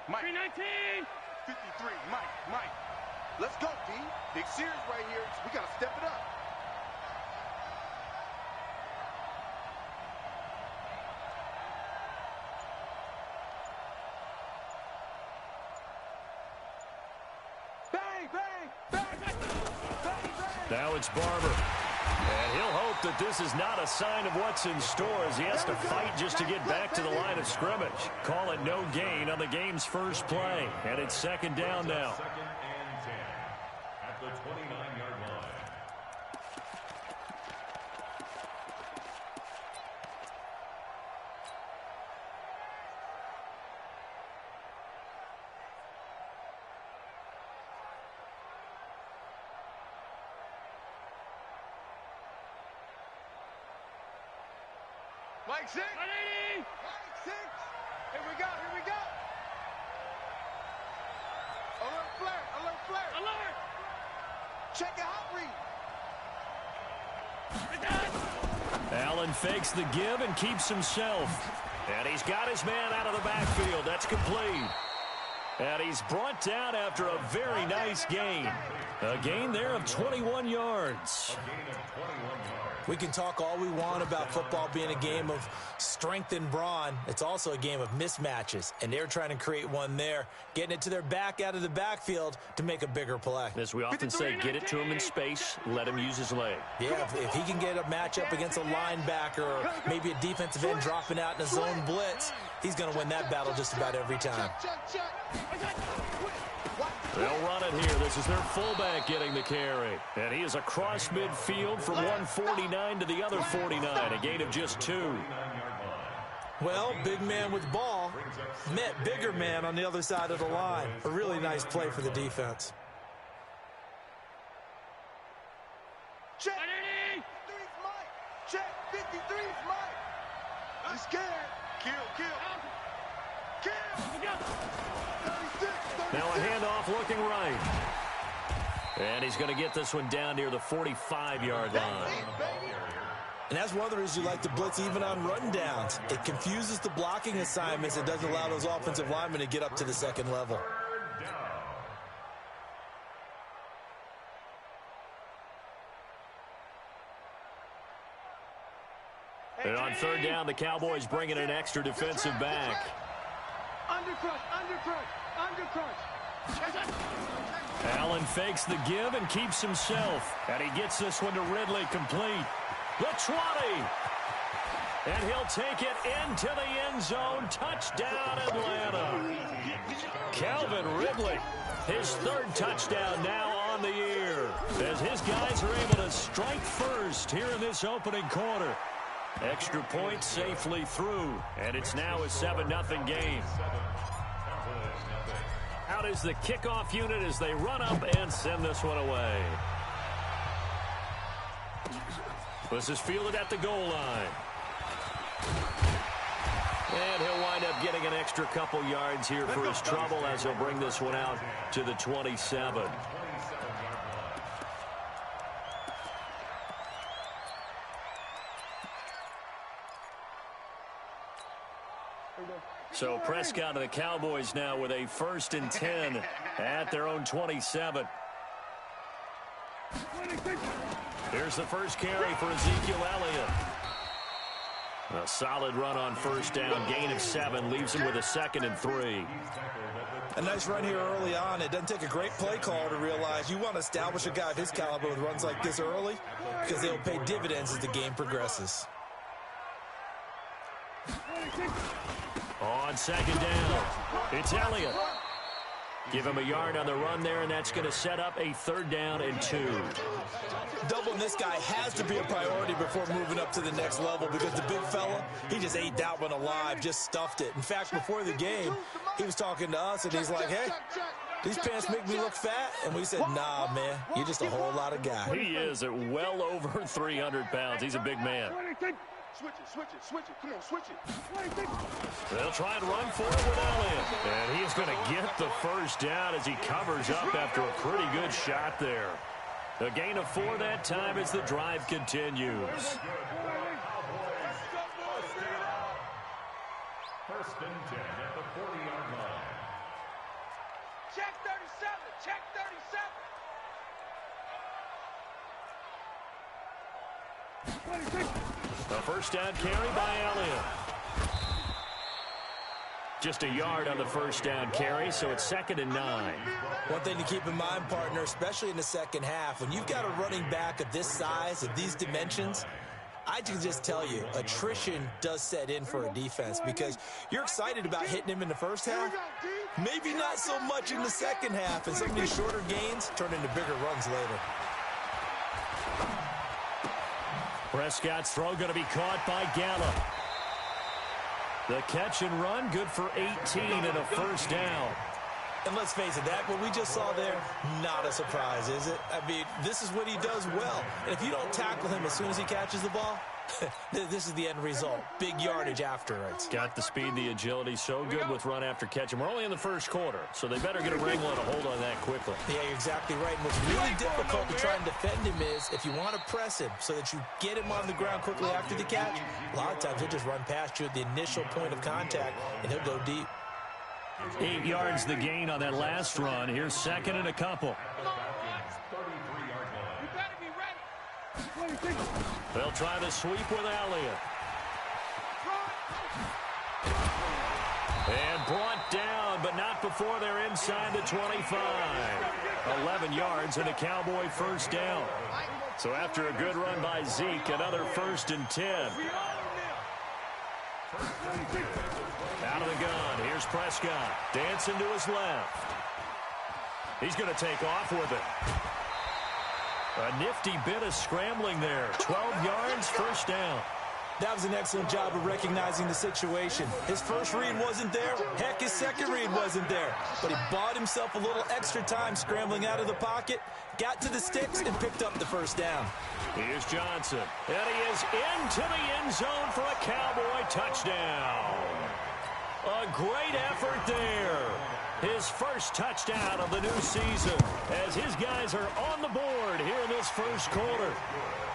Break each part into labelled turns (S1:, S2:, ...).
S1: Mike. 319. 53, Mike. Let's go, D. Big series right here. We got to step it up. Bang, bang, bang, bang, bang.
S2: Now it's Barber. And he'll hope that this is not a sign of what's in store as he has to fight just to get back to the line of scrimmage. Call it no gain on the game's first play. And it's second down now.
S3: Second and 10 at the 29-yard line.
S1: Mike 6. 180. Mike 6. Here we go. Alert flare. Alert. Check your hot read.
S2: Allen fakes the give and keeps himself. And he's got his man out of the backfield. That's complete. And he's brought down after a very nice gain. A gain there of 21 yards.
S4: We can talk all we want about football being a game of strength and brawn. It's also a game of mismatches, and they're trying to create one there, getting it to their back out of the backfield to make a bigger play.
S2: As we often say, get it to him in space, let him use his leg.
S4: Yeah, if he can get a matchup against a linebacker or maybe a defensive end dropping out in a zone blitz, he's going to win that battle just about every time.
S2: They'll run it here. This is their fullback getting the carry. And he is across midfield from one 49 to the other 49. A gain of just 2.
S4: Well, big man with ball met bigger man on the other side of the line. A really nice play for the defense.
S1: Check. 53's Mike. Check. 53's Mike. He's scared. Kill.
S2: Now a handoff looking right. And he's going to get this one down near the 45-yard line.
S4: And that's one of the reasons you like to blitz even on run downs. It confuses the blocking assignments. It doesn't allow those offensive linemen to get up to the second level.
S2: And on third down, the Cowboys bring in an extra defensive back.
S1: Undercrush.
S2: Allen fakes the give and keeps himself. And he gets this one to Ridley complete. The 20. And he'll take it into the end zone. Touchdown, Atlanta. Calvin Ridley, his third touchdown now on the year, as his guys are able to strike first here in this opening quarter. Extra point safely through, and it's now a 7-0 game. Out is the kickoff unit as they run up and send this one away. This is fielded at the goal line. And he'll wind up getting an extra couple yards here for his trouble as he'll bring this one out to the 27. So Prescott and the Cowboys now with a 1st and 10 at their own 27. Here's the first carry for Ezekiel Elliott. A solid run on first down, gain of 7, leaves him with a 2nd and 3.
S4: A nice run here early on. It doesn't take a great play call to realize you want to establish a guy of his caliber with runs like this early because they'll pay dividends as the game progresses.
S2: On second down, it's Elliott. Give him a yard on the run there, and that's going to set up a 3rd down and 2.
S4: Doubling this guy has to be a priority before moving up to the next level because the big fella, he just ate that one alive, just stuffed it. In fact, before the game, he was talking to us, and he's like, hey, these pants make me look fat. And we said, nah, man, you're just a whole lot of guy.
S2: He is at well over 300 pounds. He's a big man.
S1: Switch it. Come on, switch it.
S2: They'll try and run for it with Elliott. And he's going to get the first down as he covers up after a pretty good shot there. A gain of 4 that time as the drive continues.
S3: 1st and 10 at the 40-yard line.
S1: Check 37. Check 37.
S2: A first down carry by Elliott. Just a yard on the first down carry, so it's 2nd and 9.
S4: One thing to keep in mind, partner, especially in the second half, when you've got a running back of this size, of these dimensions, I can just tell you, attrition does set in for a defense because you're excited about hitting him in the first half. Maybe not so much in the second half, and some of these shorter gains turn into bigger runs later.
S2: Prescott's throw going to be caught by Gallup. The catch and run, good for 18 and a first down.
S4: And let's face it, that what we just saw there, not a surprise, is it? I mean, this is what he does well. And if you don't tackle him as soon as he catches the ball, this is the end result. Big yardage afterwards.
S2: Got the speed, the agility, so good with run after catch. And we're only in the first quarter, so they better get a wrangle and a hold on that quickly.
S4: Yeah, you're exactly right. And what's really difficult to try and defend him is if you want to press him so that you get him on the ground quickly after the catch, a lot of times he'll just run past you at the initial point of contact, and he'll go deep.
S2: 8 yards the gain on that last run. Here's 2nd and a couple. They'll try the sweep with Elliott. And brought down, but not before they're inside the 25. 11 yards and a Cowboy first down. So after a good run by Zeke, another 1st and 10. Out of the gun, here's Prescott. Dancing to his left. He's going to take off with it. A nifty bit of scrambling there. 12 yards, first down.
S4: That was an excellent job of recognizing the situation. His first read wasn't there. Heck, his second read wasn't there. But he bought himself a little extra time scrambling out of the pocket, got to the sticks, and picked up the first down.
S2: Here's Johnson. And he is into the end zone for a Cowboy touchdown. A great effort there. His first touchdown of the new season as his guys are on the board here in this first quarter.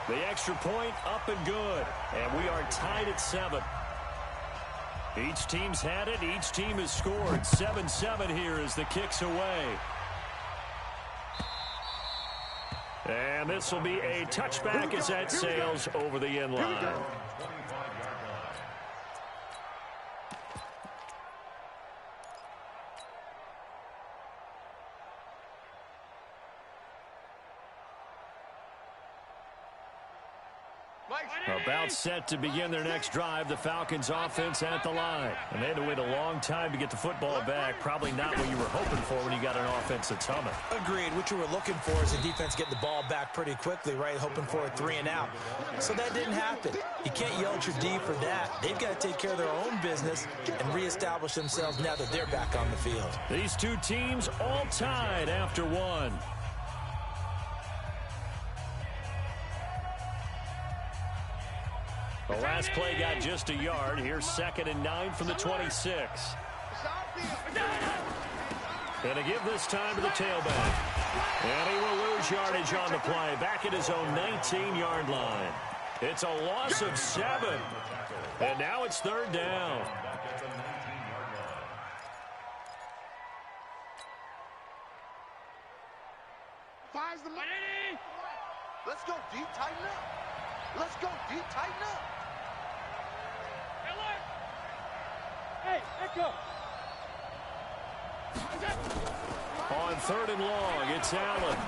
S2: The extra point up and good. And we are tied at 7. Each team's had it. Each team has scored. 7-7 here as the kick's away. And this will be a touchback as that sails over the end line. About set to begin their next drive, the Falcons offense at the line. And they had to wait a long time to get the football back. Probably not what you were hoping for when you got an offense that's humming.
S4: Agreed. What you were looking for is the defense getting the ball back pretty quickly, right? Hoping for a 3 and out. So that didn't happen. You can't yell at your D for that. They've got to take care of their own business and reestablish themselves now that they're back on the field.
S2: These two teams all tied after 1. The last play got just a yard. Here's 2nd and 9 from the 26. And to give this time to the tailback. And he will lose yardage on the play. Back at his own 19-yard line. It's a loss of 7. And now it's 3rd down.
S1: Finds the money. Let's go deep, tighten up. Let's go deep, tighten up.
S5: Hey, echo.
S2: On 3rd and long, it's Allen.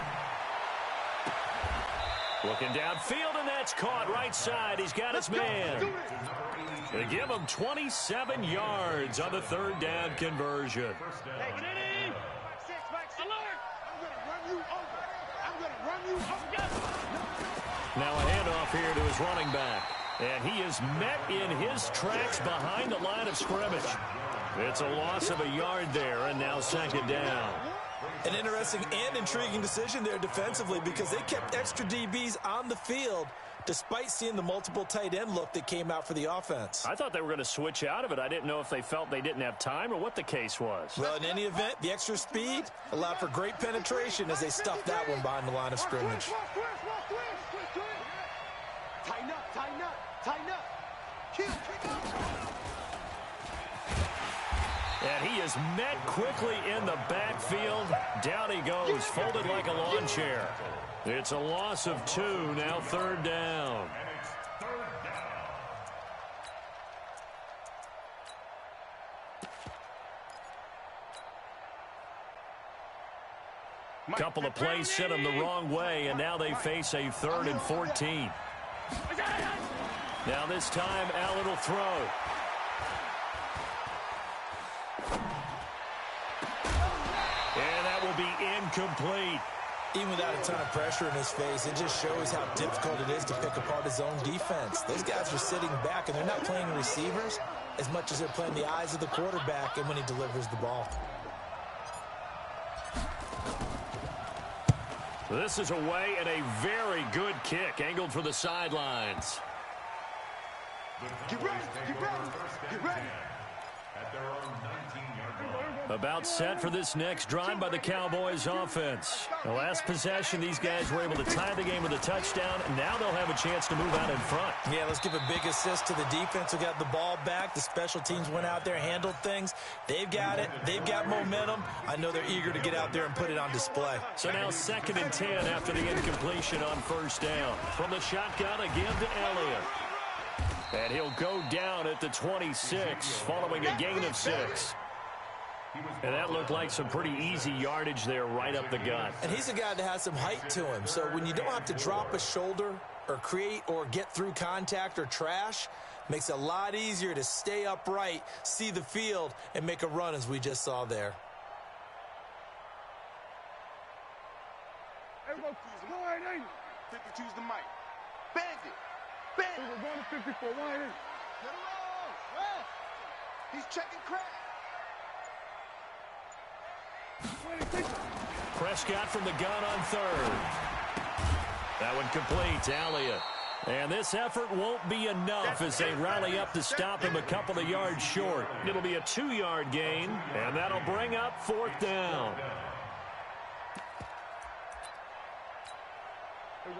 S2: Looking downfield, and that's caught right side. He's got his man. They give him 27 yards on the 3rd down conversion.
S1: Hey, I'm going to run you over.
S2: Now a handoff here to his running back. And he is met in his tracks behind the line of scrimmage. It's a loss of a yard there, and now 2nd down.
S4: An interesting and intriguing decision there defensively because they kept extra DBs on the field despite seeing the multiple tight end look that came out for the offense.
S2: I thought they were going to switch out of it. I didn't know if they felt they didn't have time or what the case was.
S4: Well, in any event, the extra speed allowed for great penetration as they stuffed that one behind the line of scrimmage.
S1: Tighten up, tighten up, tighten up. Kill.
S2: And he is met quickly in the backfield. folded like a lawn chair. It's a loss of 2, now 3rd down. Couple of plays sent them the wrong way, and now they face a 3rd and 14. Now this time, Allen will throw. And that will be incomplete.
S4: Even without a ton of pressure in his face, it just shows how difficult it is to pick apart his own defense. Those guys are sitting back, and they're not playing receivers as much as they're playing the eyes of the quarterback and when he delivers the ball.
S2: This is away and a very good kick angled for the sidelines.
S1: Get ready, get ready, get ready.
S3: At their own 19-yard line.
S2: About set for this next drive by the Cowboys offense. The last possession, these guys were able to tie the game with a touchdown, and now they'll have a chance to move out in front.
S4: Yeah, let's give a big assist to the defense who got the ball back. The special teams went out there, handled things. They've got it. They've got momentum. I know they're eager to get out there and put it on display.
S2: So now 2nd and 10 after the incompletion on 1st down. From the shotgun again to Elliott. And he'll go down at the 26 following a gain of 6. And that looked like some pretty easy yardage there right up the gut.
S4: And he's a guy that has some height to him. So when you don't have to drop a shoulder or create or get through contact or trash, makes it a lot easier to stay upright, see the field, and make a run as we just saw there.
S1: Everybody, 52's the mic. Bandit. Bandit.
S5: We're going to 54. Why ain't it?
S1: Get along. He's checking crack.
S2: Prescott from the gun on 3rd. That one complete. Elliott. And this effort won't be enough as they rally up to stop him a couple of yards short. It'll be a 2-yard gain, and that'll bring up 4th down.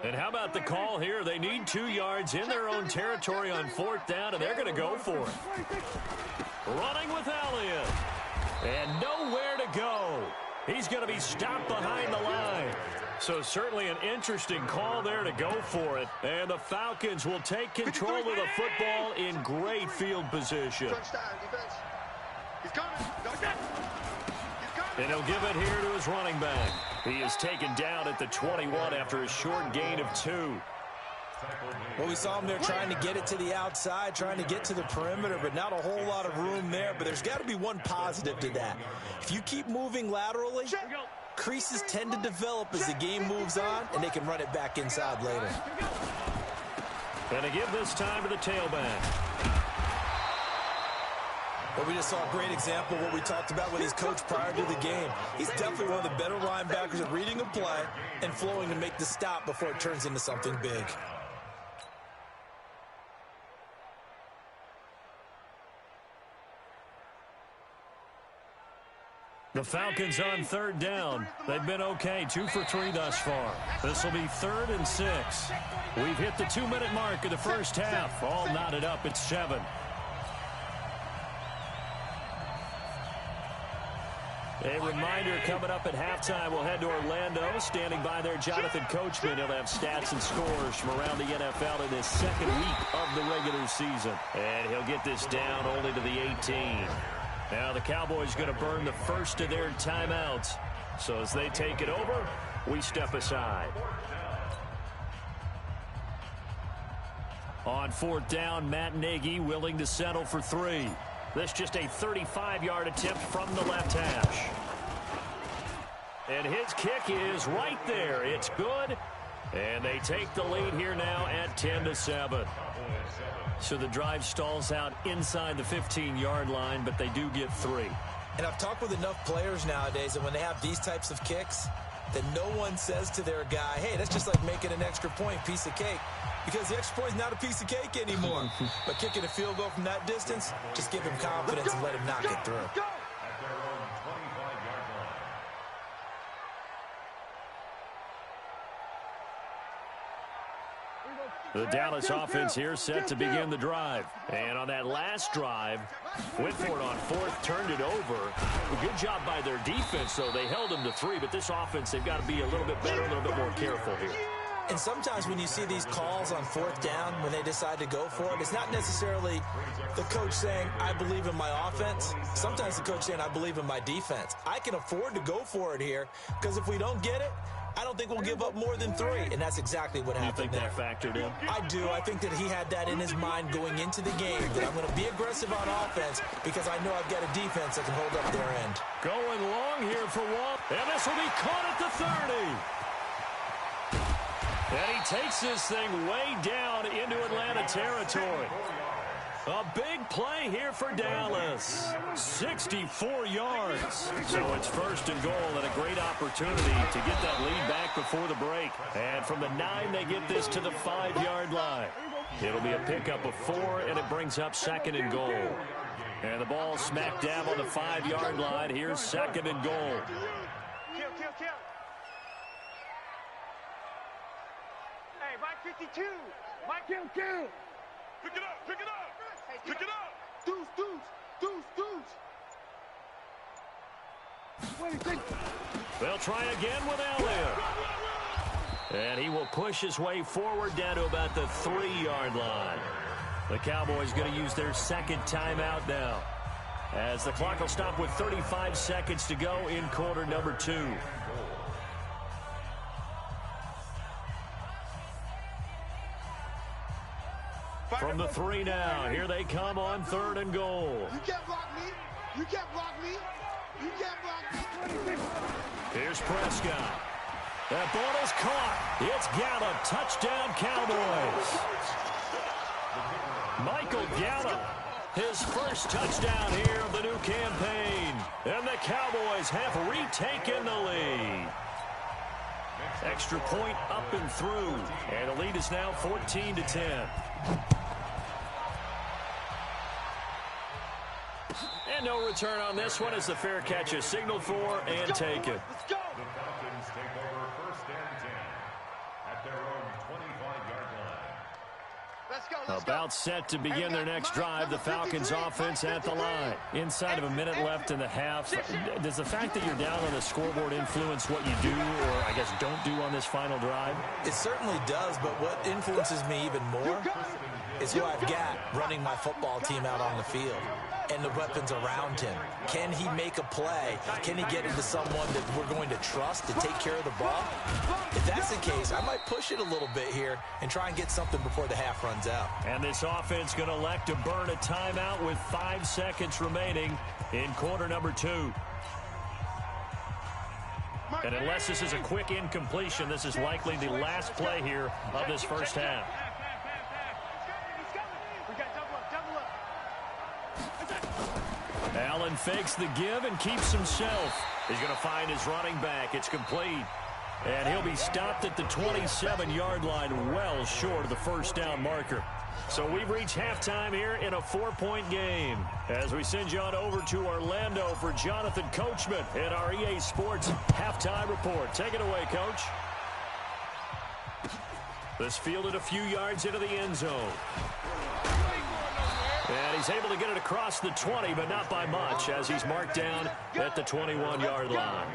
S2: And how about the call here? They need 2 yards in their own territory on 4th down, and they're going to go for it. Running with Elliott. And nowhere to go. He's going to be stopped behind the line. So certainly an interesting call there to go for it. And the Falcons will take control of the football in great field position.
S1: He's coming.
S2: And he'll give it here to his running back. He is taken down at the 21 after a short gain of 2.
S4: Well, we saw him there trying to get it to the outside, trying to get to the perimeter, but not a whole lot of room there. But there's got to be one positive to that. If you keep moving laterally, creases tend to develop as the game moves on, and they can run it back inside later.
S2: And to give this time to the tailback.
S4: Well, we just saw a great example of what we talked about with his coach prior to the game. He's definitely one of the better linebackers at reading a play and flowing to make the stop before it turns into something big.
S2: The Falcons on 3rd down. They've been okay, 2 for 3 thus far. This will be 3rd and 6. We've hit the 2-minute mark of the first half. All knotted up at 7. A reminder, coming up at halftime, we'll head to Orlando. Standing by there, Jonathan Coachman. He'll have stats and scores from around the NFL in his 2nd week of the regular season. And he'll get this down only to the 18. Now the Cowboys going to burn the first of their timeouts. So as they take it over, we step aside. On 4th down, Matt Nagy willing to settle for 3. This just a 35-yard attempt from the left hash. And his kick is right there. It's good. And they take the lead here now at 10-7. So the drive stalls out inside the 15-yard line, but they do get 3.
S4: And I've talked with enough players nowadays that when they have these types of kicks, that no one says to their guy, hey, that's just like making an extra point, piece of cake. Because the extra point is not a piece of cake anymore. But kicking a field goal from that distance, just give him confidence and let him knock it through.
S2: The Dallas offense here set to begin the drive. And on that last drive, went for it on fourth, turned it over. A good job by their defense, though. They held them to 3, but this offense, they've got to be a little bit better, a little bit more careful here.
S4: And sometimes when you see these calls on fourth down, when they decide to go for it, it's not necessarily the coach saying, I believe in my offense. Sometimes the coach saying, I believe in my defense. I can afford to go for it here because if we don't get it, I don't think we'll give up more than 3, and that's exactly what happened there.
S2: You think that factored in?
S4: I do. I think that he had that in his mind going into the game, that I'm going to be aggressive on offense because I know I've got a defense that can hold up their end.
S2: Going long here for Walt, and this will be caught at the 30. And he takes this thing way down into Atlanta territory. A big play here for Dallas. 64 yards. So it's first and goal and a great opportunity to get that lead back before the break. And from the 9, they get this to the 5-yard line. It'll be a pickup of 4, and it brings up second and goal. And the ball smack dab on the 5-yard line. Here's second and goal.
S5: Hey, Mike 52. Mike, kill.
S1: Pick it up, pick it up. Pick it up. Deuce.
S2: They'll try again with Elliott. And he will push his way forward down to about the 3-yard line. The Cowboys going to use their second timeout now, as the clock will stop with 35 seconds to go in quarter number 2. From the 3 now, here they come on 3rd and goal.
S1: You can't block me. You can't block me. You can't block me.
S2: Here's Prescott. That ball is caught. It's Gallup. Touchdown, Cowboys. Michael Gallup, his first touchdown here of the new campaign. And the Cowboys have retaken the lead. Extra point up and through. And the lead is now 14-10. And no return on this one as the fair catch is signaled for and taken.
S3: The Falcons take over first and 10 at their own 25-yard line.
S2: About set to begin their next drive, the Falcons offense at the line. Inside of a minute left in the half. Does the fact that you're down on the scoreboard influence what you do, or I guess don't do on this final drive?
S4: It certainly does, but what influences me even more is who I've got running my football team out on the field and the weapons around him. Can he make a play? Can he get into someone that we're going to trust to take care of the ball? If that's the case, I might push it a little bit here and try and get something before the half runs out.
S2: And this offense going to elect to burn a timeout with 5 seconds remaining in quarter number 2. And unless this is a quick incompletion, this is likely the last play here of this first half. Allen fakes the give and keeps himself. He's going to find his running back. It's complete. And he'll be stopped at the 27-yard line, well short of the first down marker. So we've reached halftime here in a 4-point game. As we send you on over to Orlando for Jonathan Coachman in our EA Sports halftime report. Take it away, Coach. This fielded a few yards into the end zone. And he's able to get it across the 20, but not by much, as he's marked down at the 21-yard line.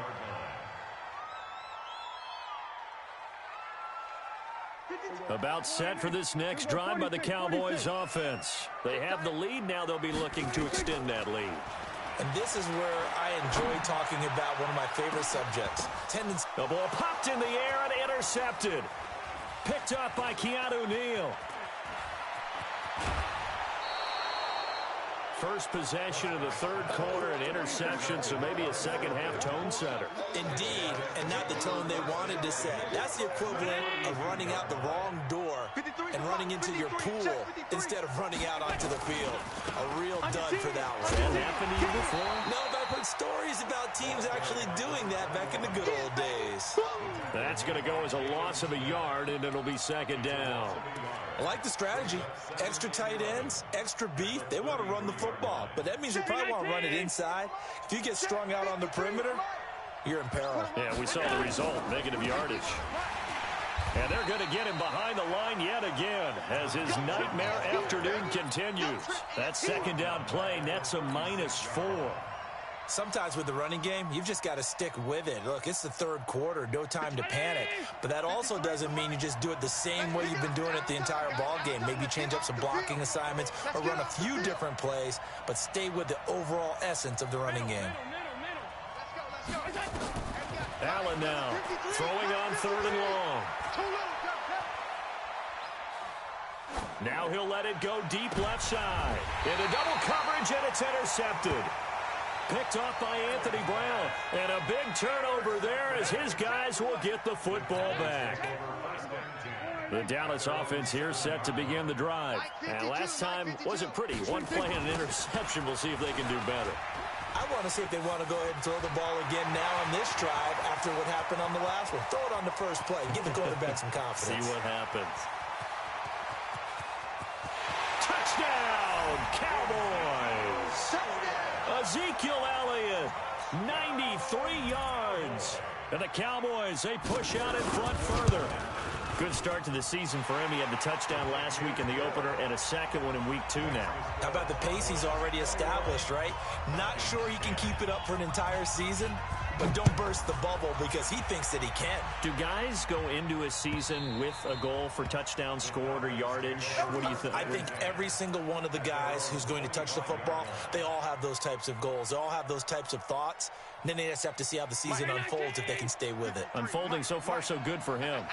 S2: About set for this next drive by the Cowboys offense. They have the lead. Now they'll be looking to extend that lead.
S4: And this is where I enjoy talking about one of my favorite subjects.
S2: The ball popped in the air and intercepted. Picked up by Keanu Neal. First possession of the third quarter, an interception, so maybe a second-half tone setter.
S4: Indeed, and not the tone they wanted to set. That's the equivalent of running out the wrong door and running into your pool instead of running out onto the field. A real dud for that one.
S2: Has that happened to you before?
S4: No, but I've heard stories about teams actually doing that back in the good old days.
S2: That's going to go as a loss of a yard, and it'll be second down.
S4: I like the strategy. Extra tight ends, extra beef. They want to run the football, but that means they probably want to run it inside. If you get strung out on the perimeter, you're in peril.
S2: Yeah, we saw the result, negative yardage. And they're going to get him behind the line yet again as his nightmare afternoon continues. That second down play nets a -4.
S4: Sometimes with the running game, you've just got to stick with it. Look, it's the third quarter, no time to panic. But that also doesn't mean you just do it the same way you've been doing it the entire ball game. Maybe change up some blocking assignments or run a few different plays, but stay with the overall essence of the running game.
S2: Allen now throwing on 3rd and long. Now he'll let it go deep left side. Into double coverage, and it's intercepted. Picked off by Anthony Brown. And a big turnover there as his guys will get the football back. The Dallas offense here set to begin the drive. And last time wasn't pretty. One play and an interception. We'll see if they can do better.
S4: I want to see if they want to go ahead and throw the ball again now on this drive after what happened on the last one. Throw it on the first play. Give the quarterback some confidence.
S2: See what happens. Touchdown, Cowboys! Ezekiel Elliott, 93 yards. And the Cowboys, they push out in front further. Good start to the season for him. He had the touchdown last week in the opener and a second one in week 2 now.
S4: How about the pace he's already established, right? Not sure he can keep it up for an entire season, but don't burst the bubble because he thinks that he can.
S2: Do guys go into a season with a goal for touchdowns scored or yardage? What do you think?
S4: I think every single one of the guys who's going to touch the football, they all have those types of goals. They all have those types of thoughts. And then they just have to see how the season unfolds if they can stay with it.
S2: Unfolding so far so good for him.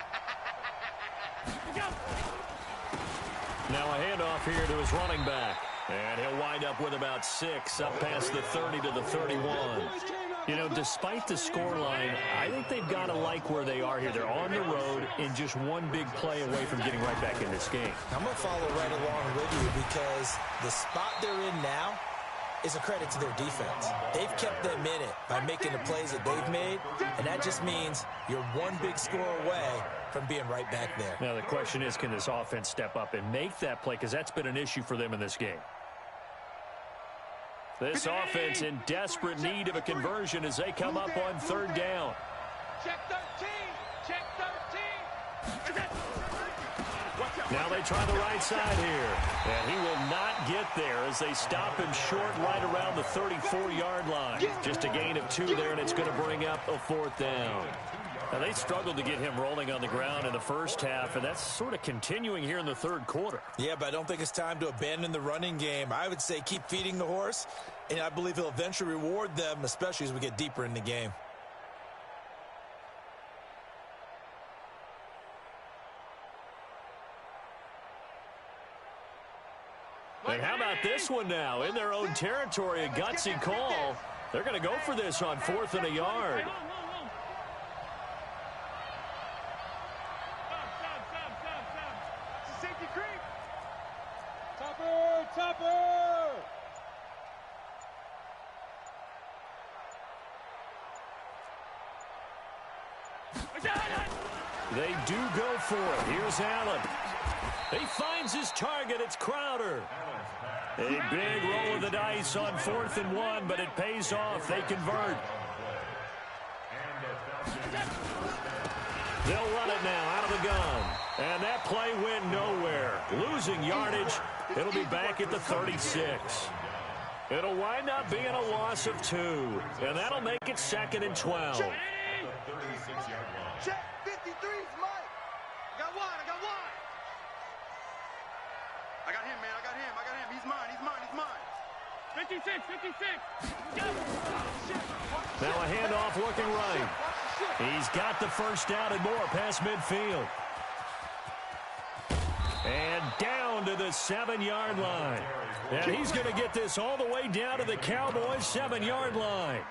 S2: Now a handoff here to his running back. And he'll wind up with about 6 up past the 30 to the 31. You know, despite the scoreline, I think they've got to like where they are here. They're on the road and just one big play away from getting right back in this game.
S4: I'm going to follow right along with you because the spot they're in now is a credit to their defense. They've kept them in it by making the plays that they've made, and that just means you're one big score away from being right back there.
S2: Now the question is, can this offense step up and make that play? Because that's been an issue for them in this game. This offense in desperate need of a conversion as they come up on 3rd down.
S5: Check 13. Check 13.
S2: Now they try the right side here. And he will not get there as they stop him short right around the 34-yard line. Just a gain of 2 there, and it's going to bring up a 4th down. Now, they struggled to get him rolling on the ground in the first half, and that's sort of continuing here in the 3rd quarter.
S4: Yeah, but I don't think it's time to abandon the running game. I would say keep feeding the horse, and I believe he'll eventually reward them, especially as we get deeper in the game.
S2: And how about this one now? In their own territory, a gutsy call. They're going to go for this on 4th and a yard.
S5: Safety creep. Topper.
S2: They do go for it. Here's Allen. He finds his target. It's Crowder. A big roll of the dice on 4th and 1, but it pays off. They convert. They'll run it now out of the gun. And that play went nowhere. Losing yardage. It'll be back at the 36. It'll wind up being a loss of 2. And that'll make it 2nd and 12.
S1: Check 53's Mike. I got one. I got him, man. I got him. He's mine.
S5: 56.
S2: Now a handoff looking right. He's got the first down and more past midfield. And down to the 7-yard line. And he's going to get this all the way down to the Cowboys' 7-yard line.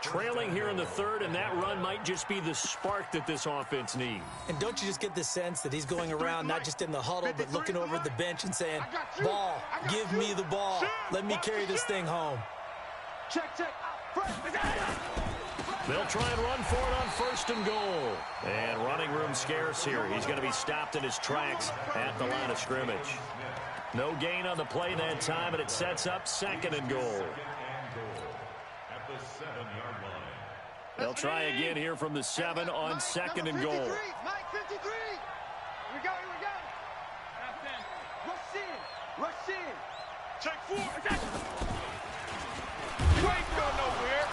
S2: Trailing here in the 3rd, and that run might just be the spark that this offense needs.
S4: And don't you just get the sense that he's going around not just in the huddle, but looking over at the bench and saying, ball, give me the ball. Let me carry this thing home.
S5: Check.
S2: They'll try and run for it on 1st and goal. And running room scarce here. He's going to be stopped in his tracks at the line of scrimmage. No gain on the play that time, and it sets up 2nd and goal. They'll try again here from the 7 on 2nd and goal.
S5: 53. Here we go, here we go. Rush in, rush in.
S1: Check 4.
S5: You ain't going nowhere.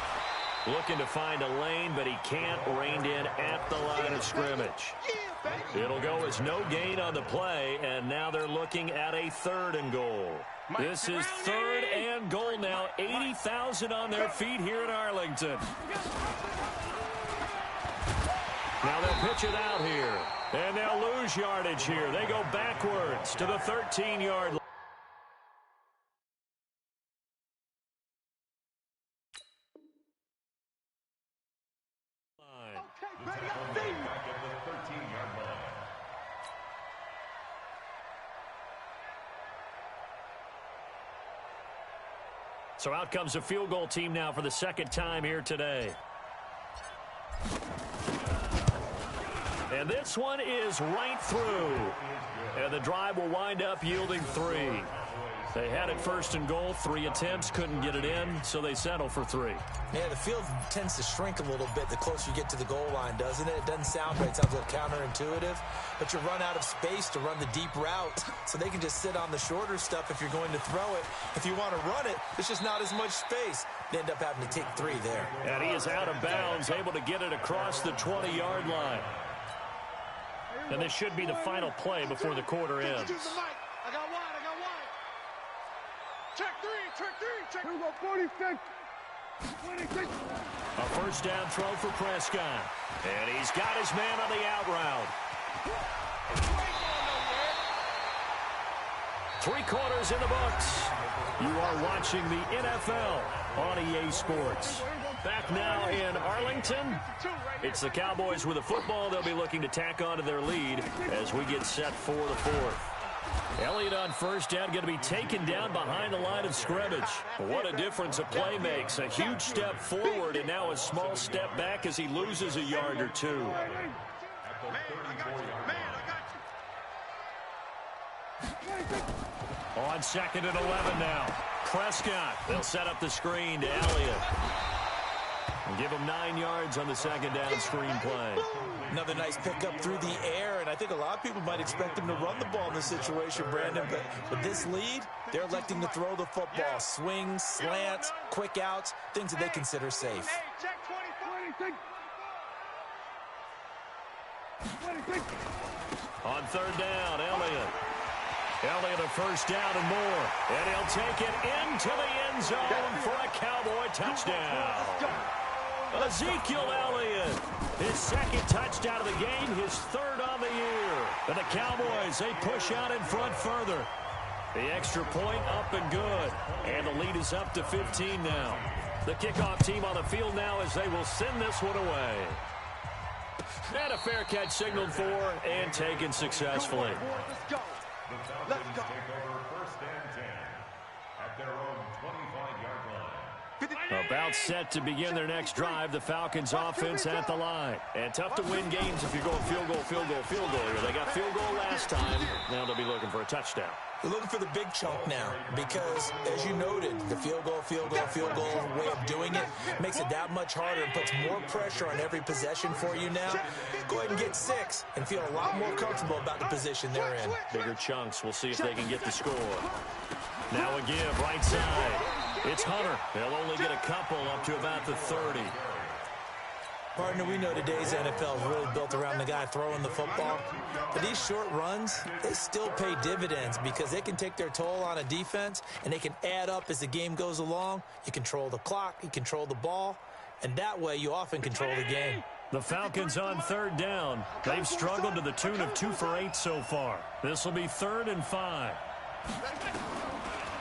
S2: Looking to find a lane, but he can't. Reined in at the line of scrimmage.
S5: Yeah, baby.
S2: It'll go as no gain on the play, and now they're looking at a 3rd and goal. This is 3rd and goal now. 80,000 on their feet here in Arlington. Now they'll pitch it out here, and they'll lose yardage here. They go backwards to the 13-yard line. So out comes a field goal team now for the 2nd time here today. And this one is right through. And the drive will wind up yielding 3. They had it 1st and goal, 3 attempts, couldn't get it in, so they settle for 3.
S4: Yeah, the field tends to shrink a little bit the closer you get to the goal line, doesn't it? It doesn't sound right. It sounds a little counterintuitive. But you run out of space to run the deep route, so they can just sit on the shorter stuff if you're going to throw it. If you want to run it, there's just not as much space. They end up having to take 3 there.
S2: And he is out of bounds, able to get it across the 20-yard line. And this should be the final play before the quarter ends.
S5: I got wide, I got wide. Check 3, check 3, check. Here we go, 46. 26.
S2: A 1st down throw for Prescott. And he's got his man on the out route. 3 quarters in the books. You are watching the NFL on EA Sports. Back now in Arlington. It's the Cowboys with the football. They'll be looking to tack on to their lead as we get set for the 4th. Elliott on 1st down, going to be taken down behind the line of scrimmage. What a difference a play makes. A huge step forward and now a small step back as he loses a yard or 2.
S1: Man, I got you.
S2: On 2nd and 11 now. Prescott, they'll set up the screen to Elliott. And give him 9 yards on the 2nd down screen play.
S4: Another nice pickup through the air, and I think a lot of people might expect him to run the ball in this situation, Brandon, but with this lead, they're electing to throw the football. Swings, slants, quick outs, things that they consider safe.
S5: Hey, check 20.
S2: On 3rd down, Elliott. Elliott a 1st down and more. And he'll take it into the end zone for a Cowboy touchdown. Ezekiel Elliott, his 2nd touchdown of the game, his 3rd on the year. And the Cowboys, they push out in front further. The extra point up and good. And the lead is up to 15 now. The kickoff team on the field now as they will send this one away. And a fair catch signaled for and taken successfully.
S5: Let's go.
S3: The Falcons take over 1st and 10 at their own 25-yard line.
S2: About set to begin their next drive. The Falcons offense at the line. And tough to win games if you're going field goal, field goal, field goal here. They got field goal last time. Now they'll be looking for a touchdown.
S4: They're looking for the big chunk now because, as you noted, the field goal way of doing it makes it that much harder and puts more pressure on every possession for you now. Go ahead and get 6 and feel a lot more comfortable about the position they're in.
S2: Bigger chunks. We'll see if they can get the score. Now a give, right side. It's Hunter. They'll only get a couple up to about the 30.
S4: Partner, we know today's NFL is really built around the guy throwing the football. But these short runs, they still pay dividends because they can take their toll on a defense and they can add up as the game goes along. You control the clock, you control the ball, and that way you often control the game.
S2: The Falcons on 3rd down. They've struggled to the tune of 2 for 8 so far. This will be 3rd and 5.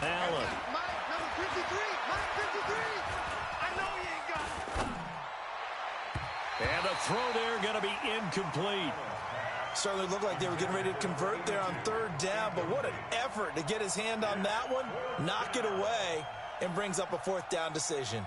S2: Allen.
S5: Mike, number 53. Mike, 53. I know you ain't got it.
S2: And the throw there going to be incomplete.
S4: Certainly looked like they were getting ready to convert there on 3rd down, but what an effort to get his hand on that one, knock it away, and brings up a 4th down decision.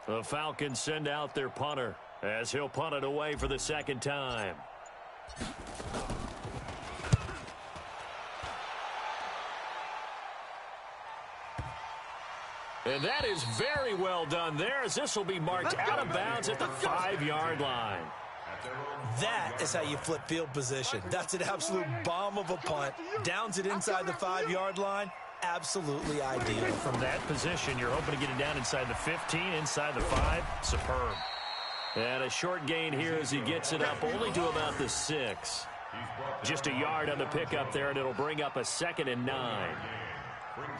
S2: The Falcons send out their punter as he'll punt it away for the second time. And that is very well done there, as this will be marked out of bounds at the 5-yard line.
S4: That is how you flip field position. That's an absolute bomb of a punt. Downs it inside the 5-yard line. Absolutely ideal.
S2: From that position, you're hoping to get it down inside the 15, inside the 5. Superb. And a short gain here as he gets it up only to about the 6. Just a yard on the pickup there, and it'll bring up a 2nd and 9.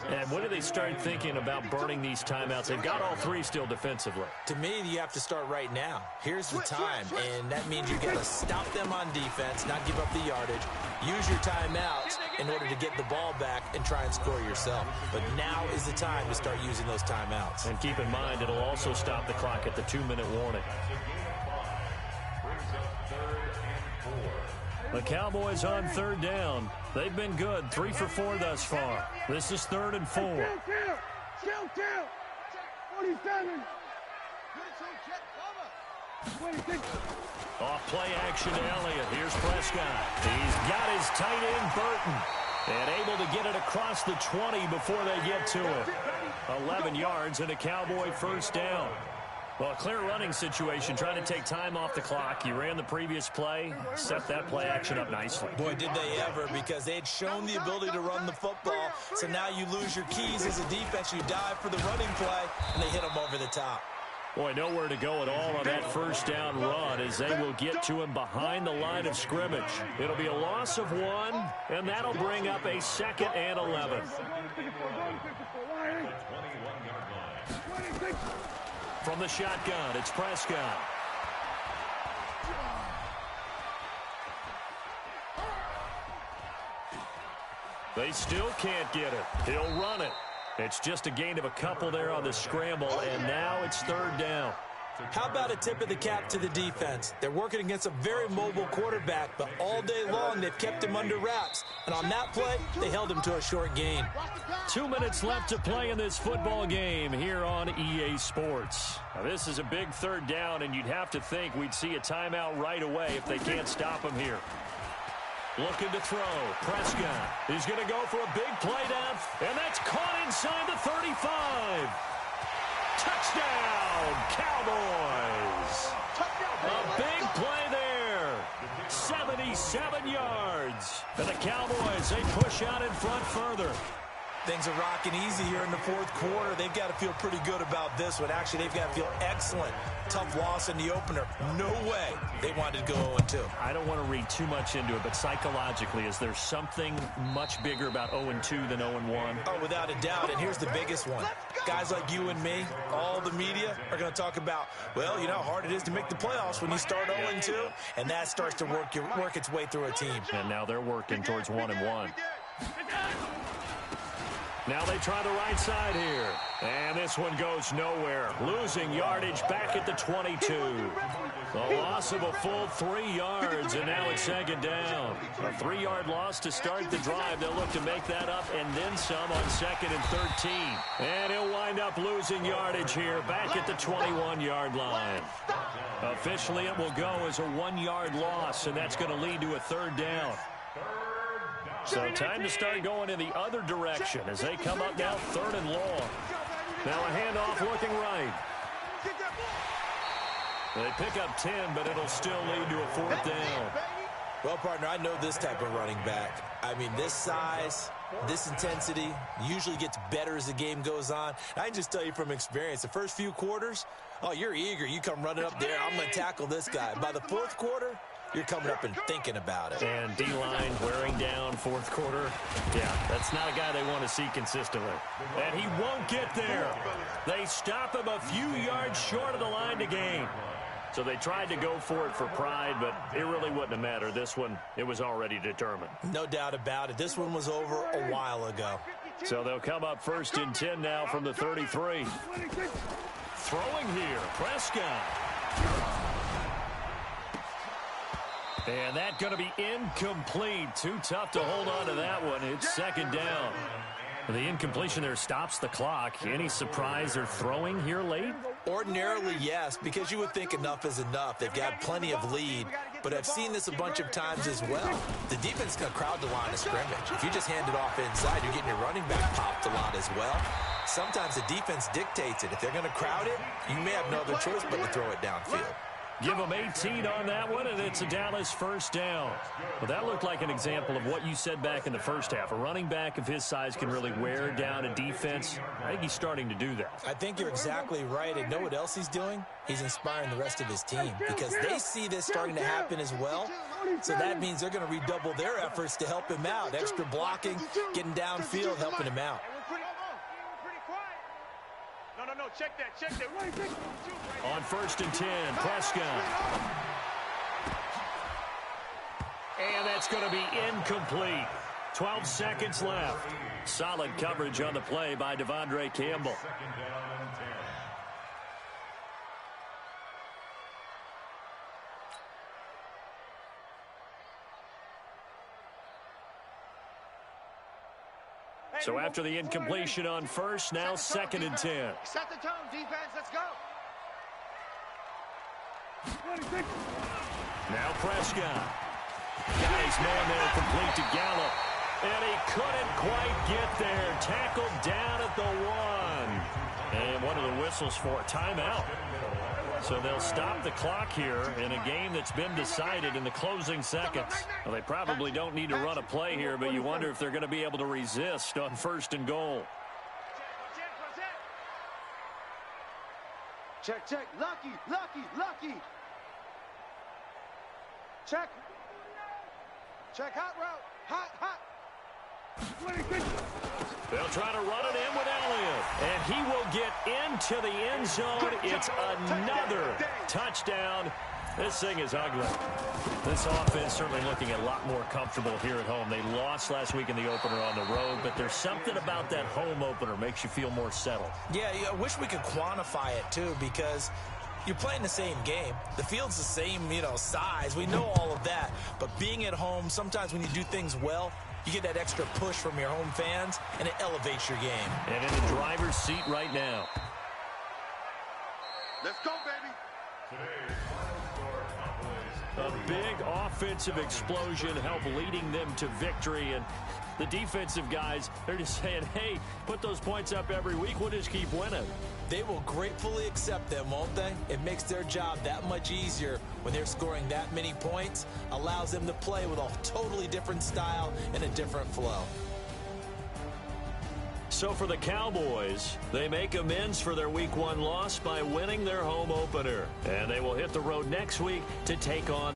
S2: And when do they start thinking about burning these timeouts? They've got all 3 still defensively.
S4: To me, you have to start right now. Here's the time, and that means you got to stop them on defense, not give up the yardage, use your timeouts in order to get the ball back and try and score yourself. But now is the time to start using those timeouts.
S2: And keep in mind, it'll also stop the clock at the 2-minute warning. The Cowboys on 3rd down. They've been good, 3 for 4 thus far. This is 3rd and 4.
S5: Still. 47. 26.
S2: Off play action to Elliott. Here's Prescott. He's got his tight end, Burton. And able to get it across the 20 before they get to it. 11 yards and a Cowboy first down. Well, a clear running situation, trying to take time off the clock. He ran the previous play, set that play action up nicely.
S4: Boy, did they ever, because they had shown the ability to run the football. So now you lose your keys as a defense. You dive for the running play, and they hit them over the top.
S2: Boy, nowhere to go at all on that first down run as they will get to him behind the line of scrimmage. It'll be a loss of 1, and that'll bring up a 2nd and 11. From the shotgun, it's Prescott. They still can't get it. He'll run it. It's just a gain of a couple there on the scramble, and now it's 3rd down.
S4: How about a tip of the cap to the defense? They're working against a very mobile quarterback, but all day long they've kept him under wraps. And on that play, they held him to a short gain.
S2: 2 minutes left to play in this football game here on EA Sports. Now, this is a big 3rd down, and you'd have to think we'd see a timeout right away if they can't stop him here. Looking to throw. Prescott. He's going to go for a big play down, and that's caught inside the 35. Touchdown, Cowboys. A big play there. 77 yards. And the Cowboys, they push out in front further.
S4: Things are rocking easy here in the 4th quarter. They've got to feel pretty good about this one. Actually, they've got to feel excellent. Tough loss in the opener. No way they wanted to go 0-2.
S2: I don't want to read too much into it, but psychologically, is there something much bigger about 0-2 than 0-1?
S4: Oh, without a doubt. And here's the biggest one. Guys like you and me, all the media, are going to talk about, well, you know how hard it is to make the playoffs when you start 0-2. And that starts to work its way through a team.
S2: And now they're working towards 1-1. Now they try the right side here. And this one goes nowhere. Losing yardage back at the 22. A loss of a full 3 yards, and now it's 2nd down. A 3-yard loss to start the drive. They'll look to make that up and then some on 2nd and 13. And he'll wind up losing yardage here back at the 21-yard line. Officially, it will go as a 1-yard loss, and that's going to lead to a 3rd down. So time to start going in the other direction as they come up now 3rd and long. Now a handoff looking right. They pick up 10, but it'll still lead to a 4th down.
S4: Well, partner, I know this type of running back. I mean, this size, this intensity usually gets better as the game goes on. I can just tell you from experience, the first few quarters, oh, you're eager. You come running up there, I'm going to tackle this guy. By the 4th quarter, you're coming up and thinking about it.
S2: And D-line wearing down 4th quarter. Yeah, that's not a guy they want to see consistently. And he won't get there. They stop him a few yards short of the line to gain. So they tried to go for it for pride, but it really wouldn't have mattered. This one, it was already determined.
S4: No doubt about it. This one was over a while ago.
S2: So they'll come up 1st and 10 now from the 33. Throwing here, Prescott. And that's going to be incomplete. Too tough to hold on to that one. It's 2nd down. The incompletion there stops the clock. Any surprise they're throwing here late?
S4: Ordinarily, yes, because you would think enough is enough. They've got plenty of lead, but I've seen this a bunch of times as well. The defense is going to crowd the line of scrimmage. If you just hand it off inside, you're getting your running back popped a lot as well. Sometimes the defense dictates it. If they're going to crowd it, you may have no other choice but to throw it downfield.
S2: Give them 18 on that one, and it's a Dallas first down. Well, that looked like an example of what you said back in the first half. A running back of his size can really wear down a defense. I think he's starting to do that.
S4: I think you're exactly right. And know what else he's doing? He's inspiring the rest of his team because they see this starting to happen as well. So that means they're going to redouble their efforts to help him out. Extra blocking, getting downfield, helping him out.
S5: No, check that.
S2: On 1st and 10, Prescott. And that's going to be incomplete. 12 seconds left. Solid coverage on the play by Devondre Campbell.
S3: Second down and 10.
S2: So after the incompletion on 1st, now 2nd and 10.
S5: Set the tone, defense. Let's go.
S2: Now Prescott. Got his man there complete to Gallup. And he couldn't quite get there. Tackled down at the 1. And one of the whistles for a timeout. So they'll stop the clock here in a game that's been decided in the closing seconds. Well, they probably don't need to run a play here, but you wonder if they're going to be able to resist on 1st and goal.
S5: Check. Lucky. Check. Hot route. Hot.
S2: They'll try to run it in with Elliott, and he will get into the end zone. It's another touchdown. This thing is ugly. This offense certainly looking a lot more comfortable here at home. They lost last week in the opener on the road, but there's something about that home opener makes you feel more settled.
S4: Yeah, I wish we could quantify it, too, because you're playing the same game. The field's the same, size. We know all of that. But being at home, sometimes when you do things well, you get that extra push from your home fans, and it elevates your game.
S2: And in the driver's seat right now.
S1: Let's go, baby.
S3: Today's final score,
S2: A big offensive explosion helped leading them to victory. And the defensive guys, they're just saying, hey, put those points up every week. We'll just keep winning.
S4: They will gratefully accept them, won't they? It makes their job that much easier when they're scoring that many points. Allows them to play with a totally different style and a different flow.
S2: So for the Cowboys, they make amends for their Week 1 loss by winning their home opener. And they will hit the road next week to take on